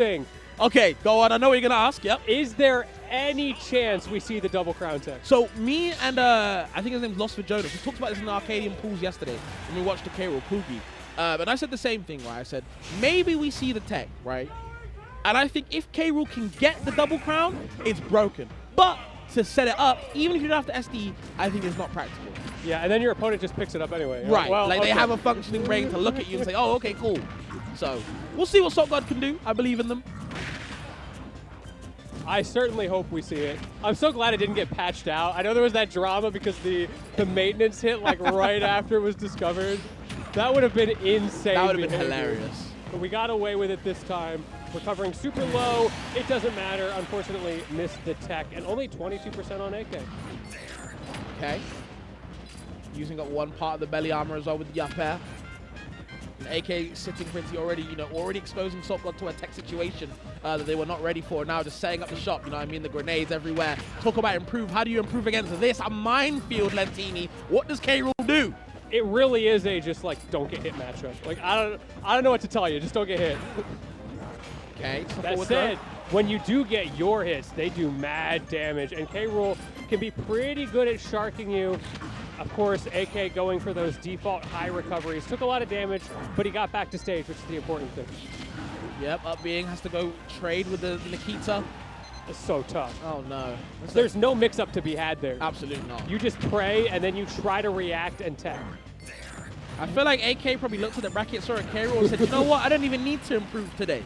thing. Okay, go on. I know what you're going to ask. Yep. Is there any chance we see the double crown tech? So me and I think his name's Lost for Jonas. We talked about this in the Arcadian pools yesterday when we watched the K-Rool Poogie. And I said the same thing, right? I said, maybe we see the tech, right? And I think if K-Rool can get the double crown, it's broken. But to set it up, even if you don't have to SD, I think it's not practical. Yeah, and then your opponent just picks it up anyway. Right, well, like okay. they have a functioning brain to look at you and say, oh, okay, cool. So we'll see what SaltGuard can do. I believe in them. I certainly hope we see it. I'm so glad it didn't get patched out. I know there was that drama because the maintenance hit like right after it was discovered. That would have been insane. That would have been hilarious. But we got away with it this time. Recovering super low. It doesn't matter. Unfortunately, missed the tech. And only 22% on AK. Okay. Using up one part of the belly armor as well with the up air. And AK sitting pretty already, already exposing SaltGuard to a tech situation that they were not ready for. Now just setting up the shop, I mean, the grenades everywhere. Talk about improve. How do you improve against this? A minefield, Lentini. What does K-Rool do? It really is a just like don't get hit matchup. Like I don't know what to tell you. Just don't get hit. Okay. That said, when you do get your hits, they do mad damage, and K-Rool can be pretty good at sharking you. Of course, AK going for those default high recoveries. Took a lot of damage, but he got back to stage, which is the important thing. Yep, up being has to go trade with the Nikita. It's so tough. Oh, no. There's no mix-up to be had there. Absolutely not. You just pray, and then you try to react and tech. I feel like AK probably looked at the bracket, saw a K-Rool, and said, you know what? I don't even need to improve today.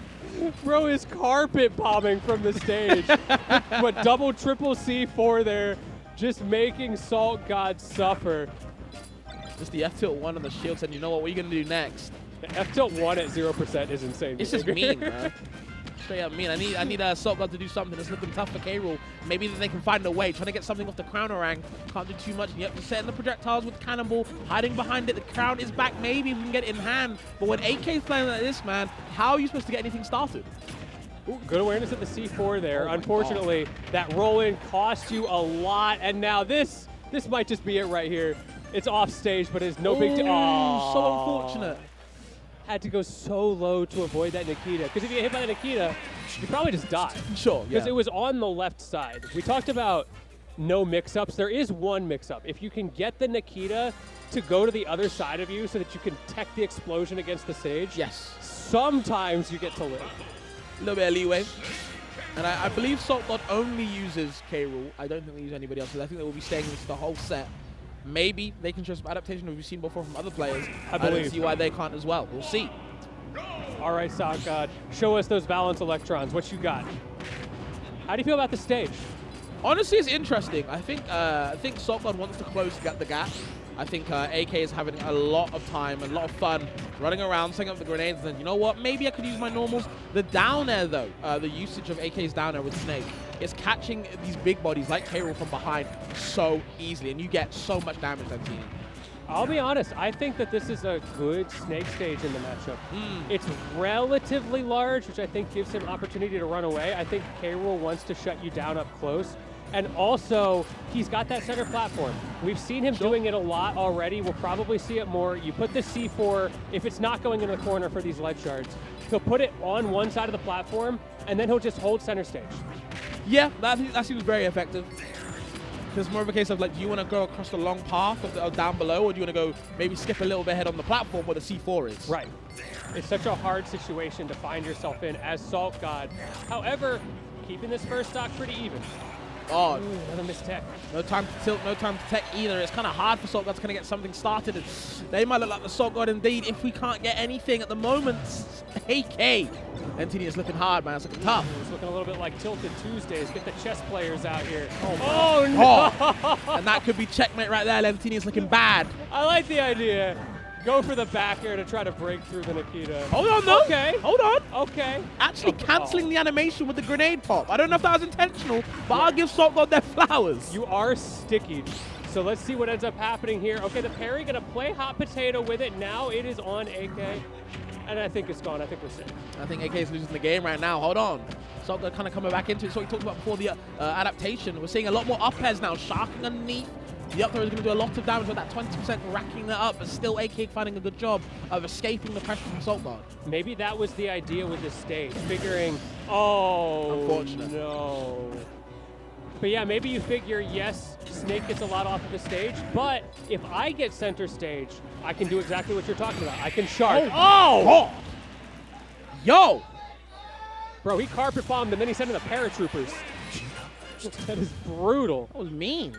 Bro is carpet bombing from the stage. But double, triple C4 there, just making SaltGuard suffer. Just the F-tilt-1 on the shield said, you know what are you going to do next? The F-tilt-1 at 0% is insane. It's just mean, man. Straight up mean. I need SaltGuard to do something that's looking tough for K-Rool. Maybe that they can find a way. Trying to get something off the crown orang. Can't do too much. And yep, just setting the projectiles with Cannonball, hiding behind it. The crown is back. Maybe we can get it in hand. But when AK's playing like this, man, how are you supposed to get anything started? Ooh, good awareness at the C4 there. Oh, unfortunately, that roll-in cost you a lot. And now this might just be it right here. It's off stage, but it's no big deal. Oh, so unfortunate. Had to go so low to avoid that Nikita. Because if you get hit by the Nikita, you probably just die. Sure, yeah. Because it was on the left side. We talked about no mix-ups. There is one mix-up. If you can get the Nikita to go to the other side of you so that you can tech the explosion against the stage, yes, sometimes you get to live. A little bit of leeway. And I believe SaltGuard only uses K-Rool. I don't think they use anybody else. I think they will be staying with the whole set. Maybe they can show some adaptation we've seen before from other players. I don't see why they can't as well. We'll see. All right, SaltGuard, show us those balance electrons. What you got? How do you feel about the stage? Honestly, it's interesting. I think SaltGuard wants to close the gap. I think AK is having a lot of time, a lot of fun, running around, setting up the grenades, and then, you know what, maybe I could use my normals. The down air, though, the usage of AK's down air with Snake is catching these big bodies like K-Rool from behind so easily, and you get so much damage that team. I'll be honest, I think that this is a good Snake stage in the matchup. It's relatively large, which I think gives him opportunity to run away. I think K-Rool wants to shut you down up close. And also, he's got that center platform. We've seen him doing it a lot already. We'll probably see it more. You put the C4, if it's not going in the corner for these lead shards, he'll put it on one side of the platform, and then he'll just hold center stage. Yeah, that seems very effective. It's more of a case of, like, do you want to go across the long path of down below, or do you want to go maybe skip a little bit ahead on the platform where the C4 is? Right. It's such a hard situation to find yourself in as SaltGuard. However, keeping this first stock pretty even. Oh, another missed tech. No time to tilt, no time to tech either. It's kind of hard for SaltGuard to kind of get something started. And they might look like the SaltGuard if we can't get anything at the moment. AK. NTD is looking hard, man. It's looking tough. It's looking a little bit like Tilted Tuesdays. Get the chess players out here. Oh no! Oh. And that could be checkmate right there. NTD is looking bad. I like the idea. Go for the back air to try to break through the Nikita. Hold on, though. Okay. Hold on. Okay. Actually cancelling the animation with the grenade pop. I don't know if that was intentional, but I'll give SaltGuard their flowers. You are sticky. So let's see what ends up happening here. Okay, the parry going to play hot potato with it. Now it is on AK. And I think it's gone. I think we're safe. I think AK is losing the game right now. Hold on. SaltGuard kind of coming back into it. So we talked about before the adaptation. We're seeing a lot more up airs now. Sharking underneath. The up throw is going to do a lot of damage with that 20% racking that up, but still AKage finding a good job of escaping the pressure from Salt Guard. Maybe that was the idea with this stage, figuring, oh, Unfortunate. no. But yeah, maybe you figure, yes, Snake gets a lot off of the stage, but if I get center stage, I can do exactly what you're talking about. I can shark. Oh! Yo! Bro, he carpet bombed and then he sent in the paratroopers. That is brutal. That was mean.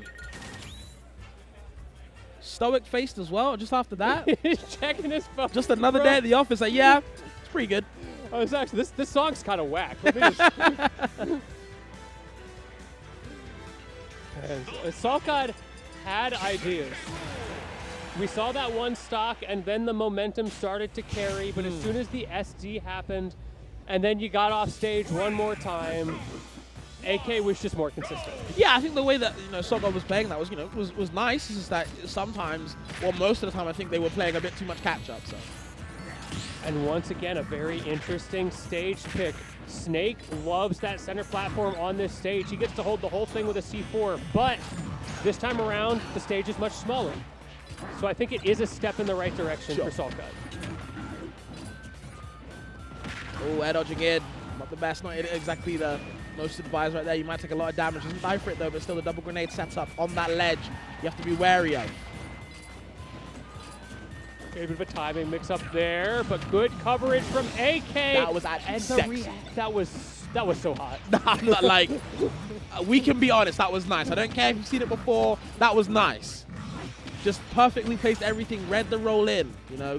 Stoic faced as well, just after that. He's checking his phone. Just another bro. day at the office. Like, yeah, it's pretty good. Oh, it's actually, this song's kind of whack. Let me just Salt God had ideas. We saw that one stock, and then the momentum started to carry, but as soon as the SD happened, and then you got off stage one more time, AK was just more consistent. Yeah, I think the way that Salt God was playing that was was nice. It's just that sometimes, well, most of the time, I think they were playing a bit too much catch up. So. And once again, a very interesting stage pick. Snake loves that center platform on this stage. He gets to hold the whole thing with a C4, but this time around, the stage is much smaller. So I think it is a step in the right direction for Salt God. Oh, air dodging in. Not the best, not exactly the most advised right there. You might take a lot of damage. Doesn't die for it though, but still the double grenade setup on that ledge. You have to be wary of. A bit of a timing mix up there, but good coverage from AK. That was actually sexy. That was so hot. Like, we can be honest, that was nice. I don't care if you've seen it before, that was nice. Just perfectly placed everything, read the roll in.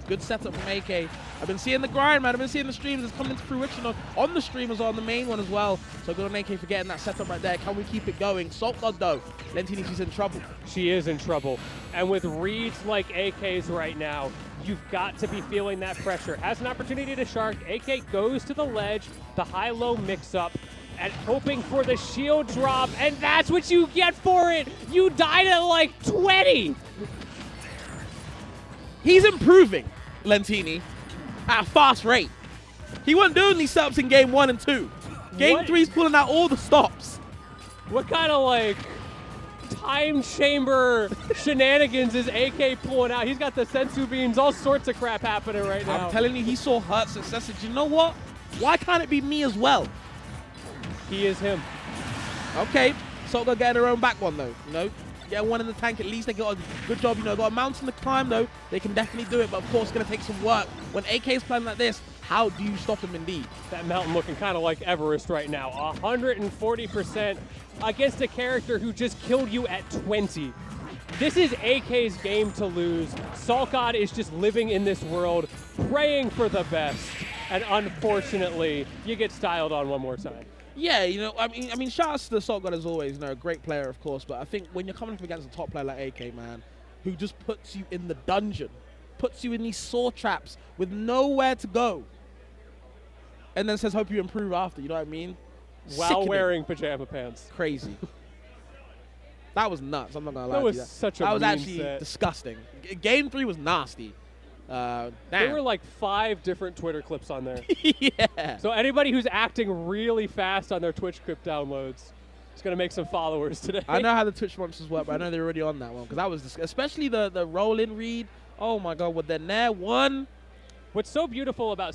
Good setup from AK. I've been seeing the grind, man. I've been seeing the streams. It's coming into fruition on the stream as well, on the main one as well. So good on AK for getting that setup right there. Can we keep it going? Salt God, though. Lentini, she's in trouble. She is in trouble. And with reads like AK's right now, you've got to be feeling that pressure. Has an opportunity to shark. AK goes to the ledge, the high-low mix-up, and hoping for the shield drop, and that's what you get for it. You died at like 20. He's improving, Lentini, at a fast rate. He wasn't doing these setups in game 1 and 2. Game 3's pulling out all the stops. What kind of like time chamber shenanigans is AK pulling out? He's got the sensu beans, all sorts of crap happening right now. I'm telling you, he saw Hurt success. You know what? Why can't it be me as well? He is him. Okay, Salt God getting her own back one though. Get one in the tank at least. They got a good job. Got a mountain to climb though. They can definitely do it, but of course it's going to take some work. When AK is playing like this, how do you stop him indeed? That mountain looking kind of like Everest right now. 140% against a character who just killed you at 20. This is AK's game to lose. Salt God is just living in this world, praying for the best. And unfortunately, you get styled on one more time. Yeah, I mean, shout outs to Salt God as always. A great player, of course. But I think when you're coming up against a top player like AK, man, who just puts you in the dungeon, puts you in these saw traps with nowhere to go, and then says, "Hope you improve after." You know what I mean? While Sickening. wearing pajama pants. Crazy. That was nuts. I'm not gonna lie. That to was you. such a That was mean actually set. disgusting. Game 3 was nasty. Damn. There were like 5 different Twitter clips on there. Yeah. So anybody who's acting really fast on their Twitch clip downloads is going to make some followers today. I know how the Twitch monsters work, but I know they're already on that one because that was especially the roll-in read. Oh my God, with the Nair 1. What's so beautiful about